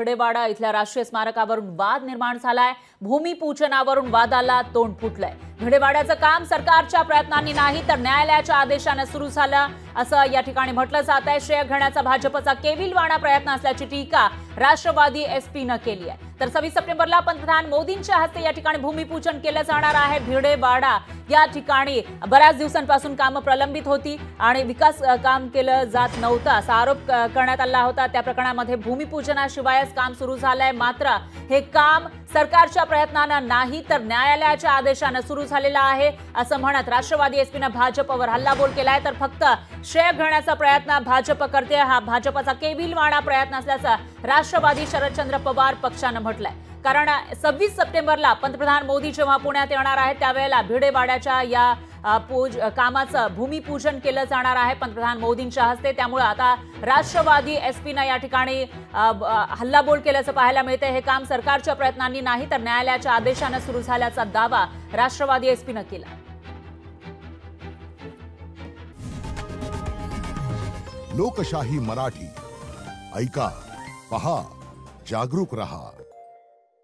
भिडेवाडा इथल्या राष्ट्रीय स्मारकावरून वाद निर्माण झालाय। भूमिपूजनावरून वादाला तोंड फुटलंय। भिडेवाड्याचं काम सरकारच्या प्रयत्नांनी नाही तर न्यायालयाच्या आदेशाने सुरू झालं असं या ठिकाणी म्हटलं जात आहे। श्रेय घेण्याचा भाजपचा केविलवाणा प्रयत्न असल्याची टीका राष्ट्रवादी एसपीनं केली आहे। तर 26 सप्टेंबरला पंतप्रधान मोदींच्या हस्ते या ठिकाणी भूमिपूजन केलं जाणार आहे। भिडेवाडा या ठिकाणी बऱ्याच दिवसांपासून कामं प्रलंबित होती आणि विकास काम केलं जात नव्हतं असा आरोप करण्यात आला होता। त्या प्रकरणामध्ये भूमिपूजनाशिवायच काम सुरू झालंय। मात्र हे काम सरकारच्या प्रयत्नानं नाही तर न्यायालयाच्या आदेशाने सुरू झालेलं आहे असं म्हणत राष्ट्रवादी एसपीनं भाजपवर हल्लाबोल केलाय। तर फक्त श्रेय घेण्याचा प्रयत्न भाजप करते, हा भाजपचा केविलवाणा प्रयत्न असल्याचं राष्ट्रवादी शरदचंद्र पवार पक्षानं म्हटलंय। कारण 26 सप्टेंबरला पंतप्रधान मोदी जेव्हा पुण्यात येणार आहेत त्यावेळेला भिडेवाड्याच्या या कामाचं भूमिपूजन केलं जाणार आहे पंतप्रधान मोदींच्या हस्ते। त्यामुळे आता राष्ट्रवादी एसपीनं या ठिकाणी हल्लाबोल केल्याचं पाहायला मिळते। हे काम सरकारच्या प्रयत्नांनी नाही तर न्यायालयाच्या आदेशाने सुरू झाल्याचा दावा राष्ट्रवादी एसपीनं केला। लोकशाही मराठी ऐका, पहा, जागरूक रहा।